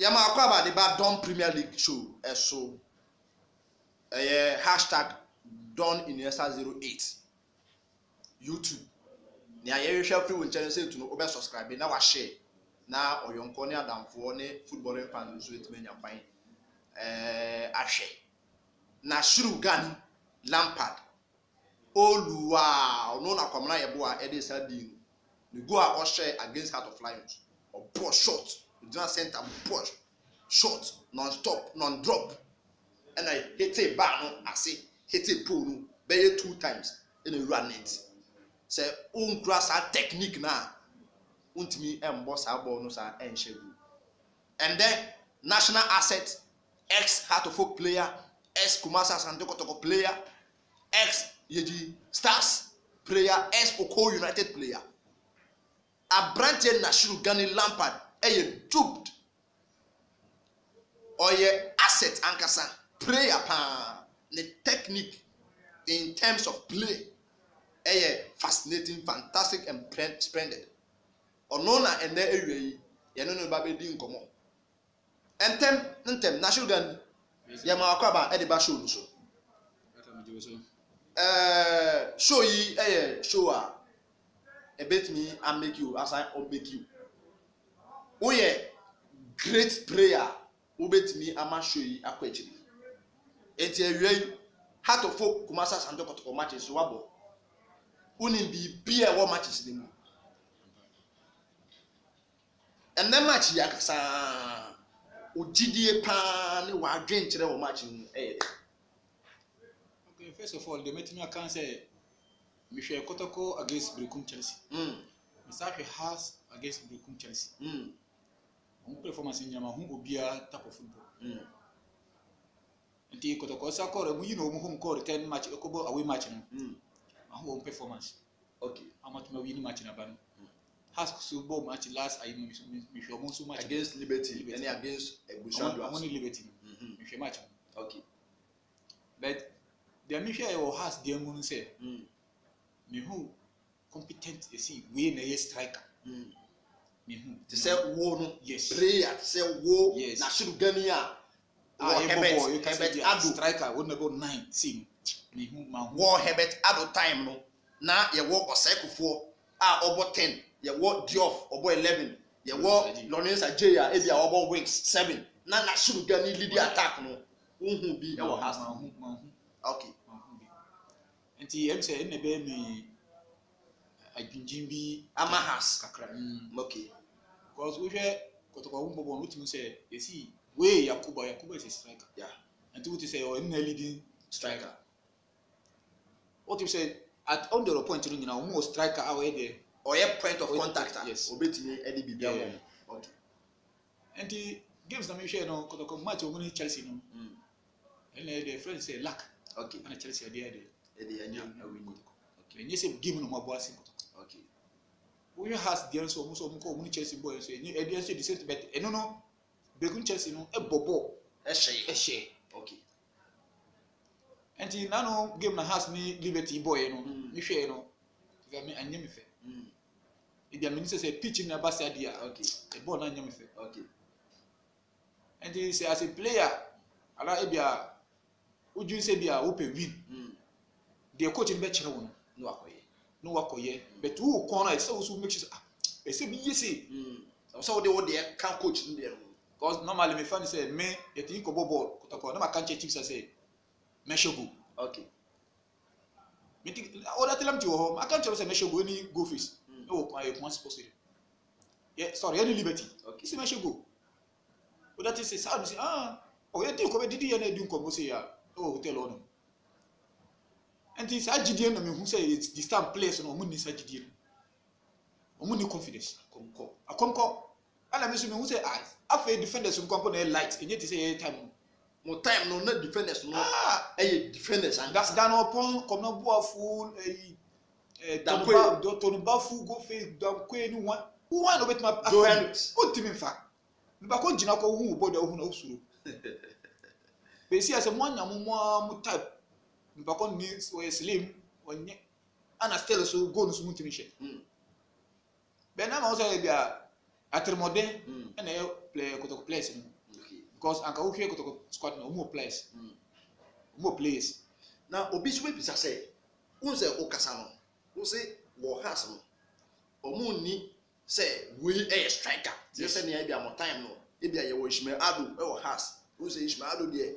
Yama akwaba the bad Don Premier League show so hashtag Don Iniesta 08 YouTube. Nia ye hwe free channel say to no obe subscribe na wa share na oyonko ne adamfo ne footballing fans so etime nyampan ahwe na Shurugan Lampard Oluwa no na kwamna yebo a e dey sadin the go a share against Heart of Lions or push shot the center push shot non-stop non-drop and I hit a bar no I say hit a pool no be 2 times in a run it say unkra sa technique na untimi embo sa ball no sa enhye and then national asset ex Heart of Oak player ex Kumasi Asante Kotoko player ex Yeji Stars player ex Oko United player Abrante na Shurugan Lampard duped or ye asset ankasa player pa the technique in terms of play fascinating, fantastic and splendid onona and there area ye no ba be di nkomo entem na Shurugan ye ma akwaba e de ba show no so show yi show a bet me and make you as I make you great prayer who bet me ama show yi akwachiri enti awie Heart of Oak Kumasi Asante Kotoko matches wabo unim bi e wo matches ni mu and then match ya kasa ogidie pa ne wa adwen kire wo match ni okay, first of all they met me can say Michel Kotoko against Brecum Chelsea. Misaki has against Brecum Chelsea. Performance in Yama who be a type of football. And the Kotoko Sako, you know, home call 10 match, Okobo away match. Home performance. Okay. How much may win match in a band? Has Subo match last I Michel Monsu match against Liberty. Any against only Liberty. Michel match. Okay. But the Michel has the moon say. Me who competent you see we na striker me who to say wo no yes player to say wo yes. Na Shurugan a Herbert Ado striker would go 9 see me who man wo Herbert Ado time no na ye wo Osekufo obo 10 ye wo Diouf obo 11 ye wo Lawrence Ajaya e bia obo wings 7 na Shurugan lead attack no who bi e wo has okay. Enti em say na be me adwinjin bi amahas kakra okay because we hear Kotoko Wumbobo no timi say you see we Yakuba is a striker yeah and to say o na leading striker what you say at on the point you know almost striker away there or a point of contact yes obetimi edi bibia okay enti games na me share no Kotoko match o Chelsea no and the friends say luck okay and Chelsea there okay you say game no more boss okay we has the answer so mo Chelsea boy so any answer the same but no Brecum Chelsea no e bobo e share okay and now no game na has ni Liberty boy no me hwe no me anya me fe e dia me say pitch na basa dia okay the ball na anya me fe okay and he say as a player ala e bia uju say bia wo pe win the coach in be kire wo no wakoye but who corner say we make sure e say be yesi so what they can coach in there because normally me fan say me you think go ball Kotoko na ma kan chiefs say me shogo okay me think other tell them to home I can't say me shogo any go face no I supposed to yeah sorry any Liberty okay say me shogo but that is say sound say oh you think ko be didi ya na do nko say ya oh hotel on and this agidie na me hu say it's the stamp place no mo ni sagidie no mo ni confidence akonko ala me so me hu say afa defenders nko na light enye ti say time mo time no na defenders no defenders and that's down upon come na boafu Tony Bafu go face Dankwe ni one no betima o timi mfa mba ko gina ko hu obodo hu na usuro be si ase mo anya mo type mba ko ni slim onye ana still so go no so mutimi she be na ma o say bia atremodin and I play Kotoko players. Okay. Because Anka Uke Kotoko squad no more players. More players. Now, Obiswe Pisa say, Unse Okasano, who say, war has no. Omuni say, we a striker. They say, near be more time no. If you are Ishmael Ado, or has, who say Ishmael Ado, dear.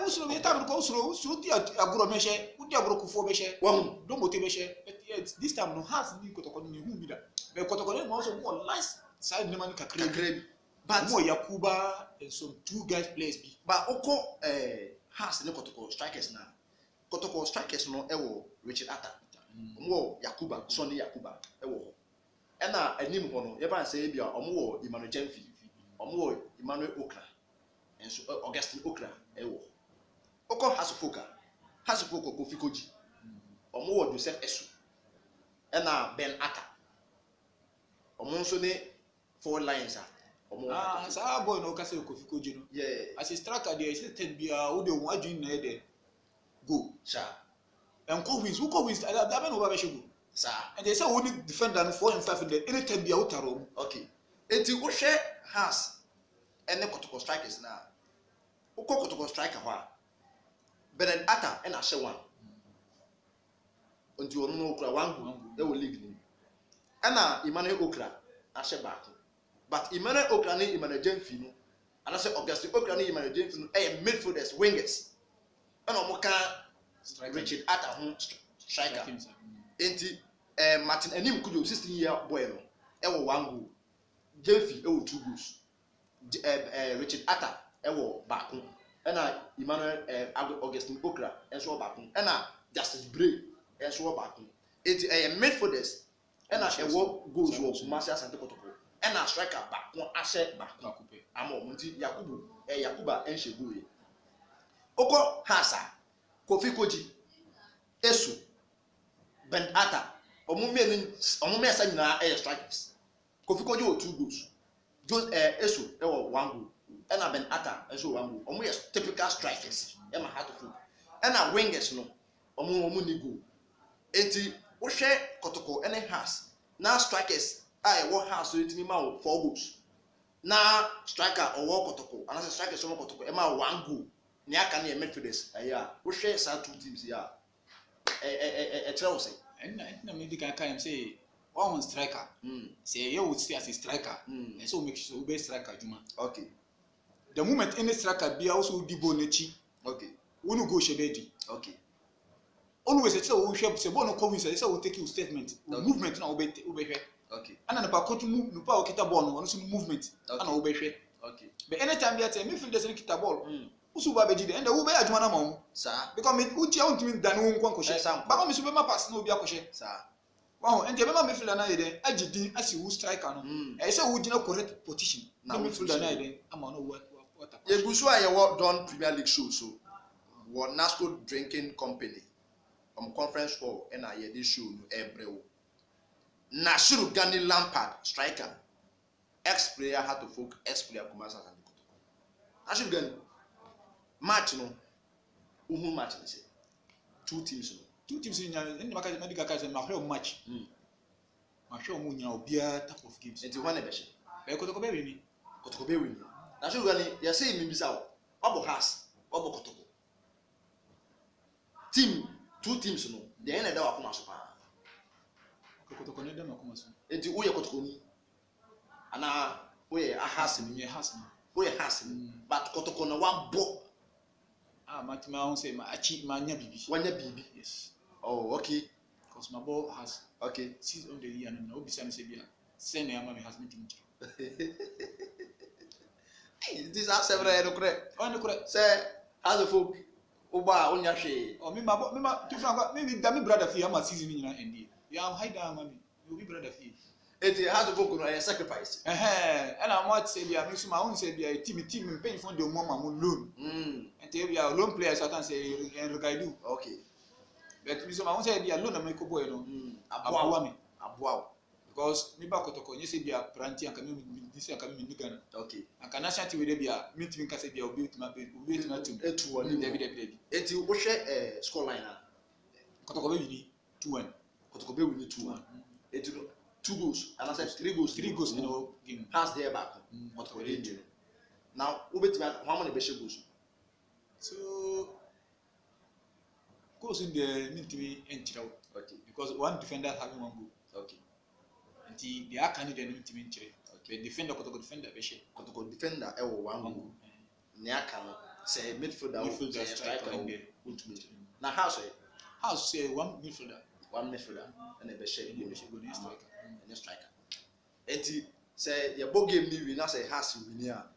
Also, we have also the agro measure, would the agro for measure, one, don't motivation, but yet this time no has the Kotoko who be that. But Kotoko also more nice side the man can but more Yakuba and some 2 guys players be. But Oko has no Kotoko strikers now. Kotoko strikers no ewo Richard Atta. More Yakuba, Sonny Yakuba, ewo. And now a name one, ever say be a more Emmanuel Jemfi, or more Emmanuel Okra, and so Augustine Okra, ewo. Oko Hasufoka Kofi Koji, or more Joseph Esu, and now Ben Atta. Or Monsone 4 lines are. As our boy no Castle Kofi Koji. Yeah, as a striker, there is 10 be who they want you there. Go, sir. And who go wins, I don't know where I should go, sir. And they say only defender 4 and 5 in the any 10 be out of room. Okay. Until we share has any Kotoko strikers now. Who call Kotoko striker? Ben Atta and Ashe one. Until you know Okra one, they will leave me. And now Emmanuel Okra, Ashe back. But Emmanuel Okra ni Emmanuel Jemfi, and I say Augustine Okra ni Emmanuel Jemfi, midfielders, wingers. And Omoka Richard Atta striker. Enti Martin Enim Kujo 16-year boy no. Ewo 1 goal. Jemfi ewo 2 goals. Richard Atta ewo back. And Emmanuel Augustine Okra enso back. And Justice Bray enso back. Enti midfielders and ewo goals wo Kumasi Asante Kotoko. And striker back one asset back. Amo munti Yakuba enshegui. Oko Hasa, Kofi Koji, Esu, Ben Atta, Omume Sanya strikers. Kofi Koji or 2 goals. Esu, 1 goal. And Ben Atta, Esu 1 goal. Omu typical strikers. Emma Hatoful. And wingers no. Omu ni goal. Enti, o share Kotoko and has. Now strikers, what has so it me 4 goals. Now striker or Kotoko, and as a striker, so Kotoko, Emma 1 goal. Niaka near midfielders, we share some 2 teams here. Chelsea. And I mean, can say one striker. Say you would stay as a striker, and so make sure you be striker, Juma. Okay. The moment any striker be also Dibo Nechi. Okay. We no go Shebedi. Okay. Always it's so we share. Say bono come inside. So we take your statement. Movement na obey. Okay. And then pa continue no pa okita ball no so movement. And obey. Okay. But anytime they say midfielders no kita ball. Usuba bejide and the ube adwuma na mom sir because me uchi untimi dan wo nkwa nkoshe baba me so be ma pass na obi akoshe sir wow and be ma me feel na yede agidin asi wo striker no e say wo gina correct position na me feel na yede ama no what ye gusu aye wo don Premier League show so wo Nasco Drinking Company conference hall and aye dey show no ebrewo Nashiru Gani Lampard striker ex player Hatofok ex player Kumasi Asante Kotoko Nashiru Gani match no uhu match ni say 2 teams no 2 teams ni any maka medical case ma hwe match ma hwe mu nyina obia type of games enti ho na be hye Kotoko be win na so gani ya say mi bisa obo has obo Kotoko team 2 teams no de na da wa kuma so pa Kotoko ne da ma kuma so enti wo ye Kotoko ni ana wo ye ahas ni wo ye has but Kotoko na wa bo Matima won't say my achieve my bibi. One bibi. Yes. Oh, okay. Because my ball has okay. She's on the year and no be saying send her mommy has meeting. These are several correct. On the correct. Say as a folk Oba on your shade. Or me to Frank, maybe damn brother fee am season in India. Yeah, hide down, mommy. You'll be brother fee. It has a book on sacrifice. And I might say, I miss my own say, a team paying for the mama loan. And tell you, loan players, I can say, and look, I do. Okay. But Miss Mamma said, I loan a make a boy, because me back to you say, be a pranty and coming this and coming in Ghana. Okay. I can actually with a meeting Casabia will be to my baby, not to David. It will share a score line. Kotoko 2-1. Kotoko 2-1. 2 goals, and I said 3 goals. 3 goals in our game. Pass there back. kɔtɔkɔ de mmienu na wobɛtumi wɔn ama na ɛbɛhyɛ goals so goals in the mintimi nkyerɛw okay because one defender having one goal okay nti the aka ne de no mintimi nkyerɛ the defender kɔtɔkɔ defender bɛhyɛ kɔtɔkɔ defender ɛwɔ one goal ne aka no sɛ midfielder striker wotumi na house sɛ one midfielder ɛna ɛbɛhyɛ goal ne striker enti sɛ yɛbɔ game ni wi na sɛ house wini a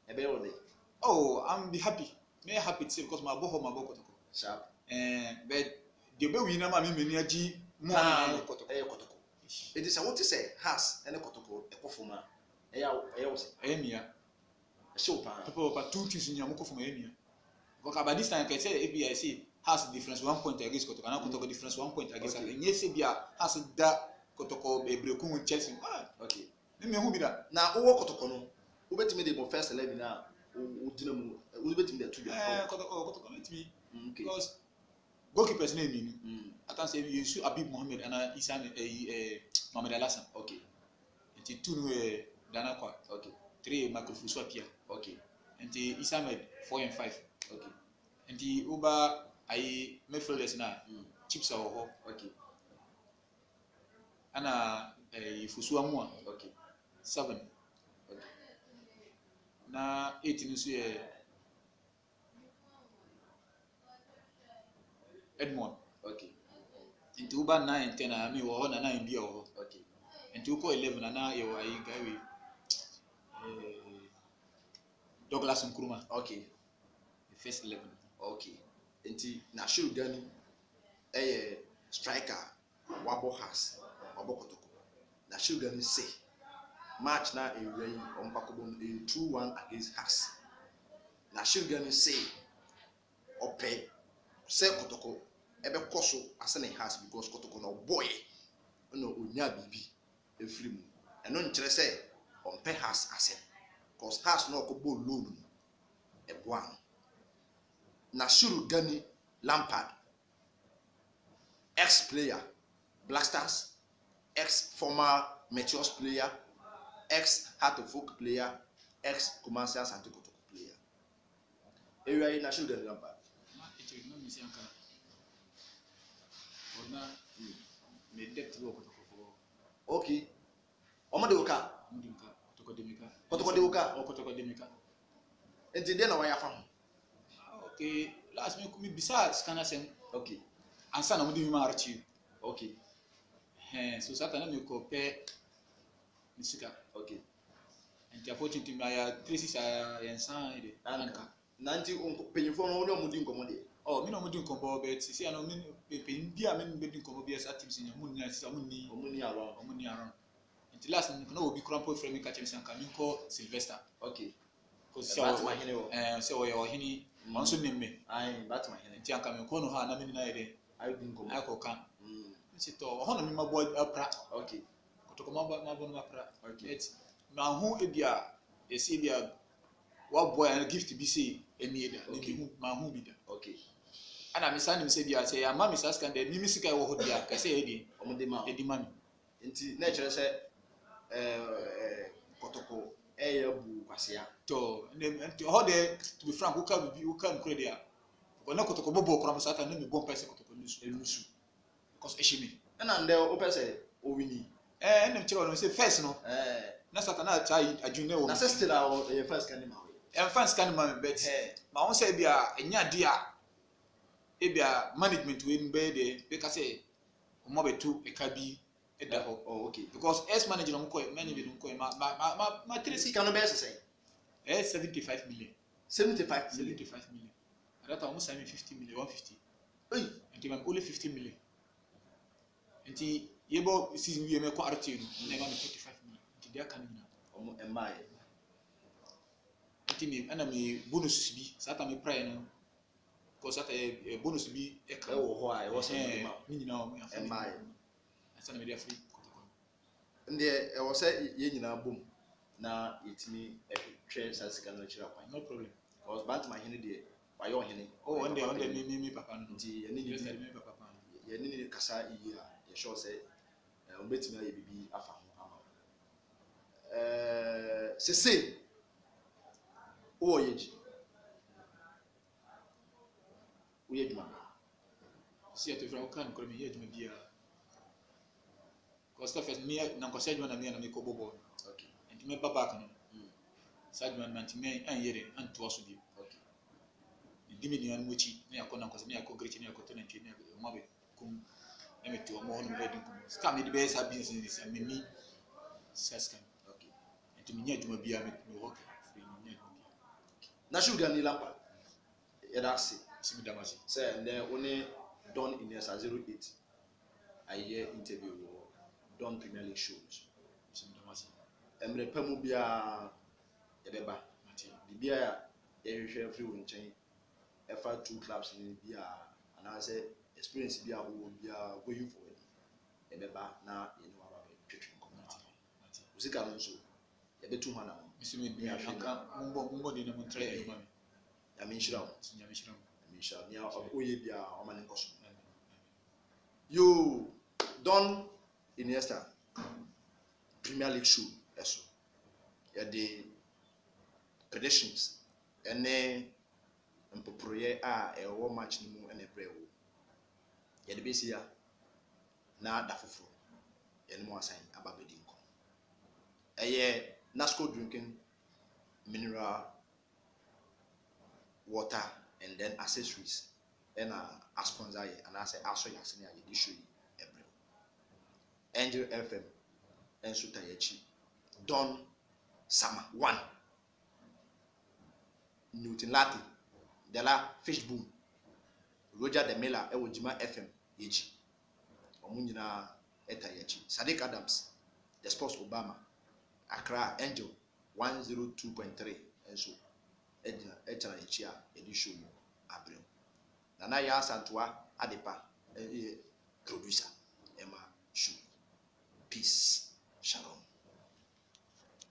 ɛbɛyɛ wɔ de oh I'm be happy me happy to say because my bɔ hɔ my bɔ kɔtɔkɔ sharp but the bɛ win na ma me mani agyi mo na kɔtɔkɔ ɛyɛ kɔtɔkɔ enti sɛ wote sɛ house ɛne kɔtɔkɔ ɛkɔ fam a ɛyɛ wɔ sɛ ɛyɛ mia ɛhyɛ wo paa papa two teams nya mo kɔ fam ɛyɛ mia because by this time kɛ sɛ ABI say has difference 1 point against kɔtɔkɔ na kɔtɔkɔ difference 1 point against ɛnyɛ sɛ bia has da kɔtɔkɔ ebreku with Chelsea okay me hu bi da na wowɔ kɔtɔkɔ no wobɛtumi de bɔ first 11 a wogyina mu wobɛtumi de ato dwa kɔtɔkɔ metumi okay because goalkeepers na eminu atan sɛ Yusuf Abib Mohammed ana Isa Mohamed Alassane okay nti two no Dana Kwa okay 3 Michael Fusua Pia okay nti Isa Med 4 and 5 okay nti uba ayi midfielders na chips wɔ hɔ okay ana Fusua mu a okay 7 okay na 8 no so yɛ Edmond okay nti uba 9 and 10 na me wɔ hɔ na 9 bi wɔ hɔ okay nti ukɔ 11 na yɛ wɔ ayi guy Douglas Nkrumah okay the first 11 okay nti na Shehu Gani ɛyɛ striker wabɔ has wabɔ kɔtɔkɔ na Shehu Gani say match na ewura yi ɔmpakɔbɔ no 2-1 against has na Shehu Gani say ɔpɛ sɛ kɔtɔkɔ ɛbɛkɔ so asɛne has because kɔtɔkɔ na ɔbɔyɛ ɛna onya bibi efiri mu ɛno nkyerɛ sɛ ɔmpɛ has asɛm because has na ɔkɔbɔ loan no ɛboa no na Shehu Gani Lampard ex-player Black Stars ex-former Meteors player ex-Heart of Oak player ex-Kumasi Asante Kotoko player area yi na Shehu Gani Lampard me depth wo kɔtɔkɔ okay ɔmo de woka kɔtɔkɔ de woka enti de na waya fa ho okay last me bisa scanner sem okay ansa na mo di mi ma archive okay so sata na me ko pɛ misika okay enti unfortunately me ya 36 yensan ide anka na nti penyifo no woni ɔmo di nkɔmɔ de oh me no mo di nkɔmɔ bet si ana me pen bia me be di nkɔmɔ bia sa teams nya mun nya sisa mun ni around nti last no obi krampo frame me ka chem sanka me ko Sylvester okay because say o ye ohini onso nemme ai bat ma hene nti anka me ko no ha na me ni na yede ai di nkɔmɔ ai ko kan nti to ho no me mabo apra okay kotoko mabo no apra okay et na ho ebia esi bia wa boy and gift bi say emi eda na bi hu ma hu bi da okay ana me san nim say bia say ama me saskan da mi sika wo ho dia ka say edi ɔmo de ma edi mami nti na kyerɛ sɛ kɔtɔkɔ ɛyɛ bu kwasia to nti ho de to be frank uka bi uka nkure dia ko na kotoko bobo kora mo sata na me bom pese kotoko nusu because eshimi ɛna ndɛ o pese o wini ɛnam kyerɛ no say first no na sata na tai adwune wo na sɛ still a ɛyɛ first kan ma we fans kan ma bet ma won say bia enya dia e bia management we mbe de be ka say o mo betu e ka bi e da ho okay because ex manager no ko manager no ko ma tresi kan no be say 75 million 75 million that almost 50 million 150 hey and I'm only 50 million nti yebo season we me ko RT no na ma 45 million nti dia kan nyina omo emai nti me ana me bonus bi sata me pray no ko sata bonus bi e ka wo ho a e wo se ma ni nyina o ya emai asa na me dia free kotoko ndie e wo se ye nyina bom na yetimi twa sasika no chira kwan no problem because bant my hene de waye ohene oh on the me papa no nti ye ni me papa ye ni kasa yi a ye sure say o betimi aye bibi afa ho ama sese o yeji o yejuma si ate fra kan ko mi yejuma bia ko sta fes mi na ko sejuma na mi na mi ko bobo okay enti me baba kan sajuma man ti me an yere an to so bi okay dimi ni an mochi ni akona ko ni akogrechi ni akotona ntwi ni mabe kum eme to mo hono me din kum ska me di be sa business ni sa me mi saskan okay enti mi yejuma bia me work free ni yejuma bia na sugar ni lampa yɛda se simi damasi sɛ ndɛ one Don Iniesta 08 ayɛ interview wɔ Don Premier League shows simi damasi mmerɛ pa mu biara yɛbɛba mati biribiara a yɛhwehwɛ afiri wo nkyɛn ɛfa two clubs ni biara anaasɛ experience bi a wowɔ biara going forward yɛbɛba na yɛne waba bɛtwetwe nkɔmmɔ mati wo sika no nso yɛbɛtu ho anam misimi bia anka mumbo ni na mun try ayuma mi nyame nhyira wo sinya mi shiram nyame nhyira nea ɔyɛ biara ɔma ne nkɔ so yo Don Iniesta Premier League show ɛso yɛde predictions ɛne mpoporoyɛ a ɛwɔ match no mu ɛna ɛbrɛ wo yɛde bɛsi ya na da foforɔ yɛne mu asan aba bɛdi nkɔ ɛyɛ Nasco drinking mineral water and then accessories ɛna asponsor yɛ anaasɛ aso yɛ asene a yɛde show yi ɛbrɛ wo Angel FM ɛnso ta yɛakyi Don Sama 1 Newton Latte Dela Fishboom Roger de Miller ɛwɔ Jima FM yɛakyi ɔmo nyinaa ɛta yɛakyi Sadiq Adams The Sports Obama Accra Angel 102.3 ɛnso ɛkyɛn yɛakyi a yɛde show yi abrɛ wo Nana yɛ asantoa adepa ɛyɛ producer ɛma show peace shalom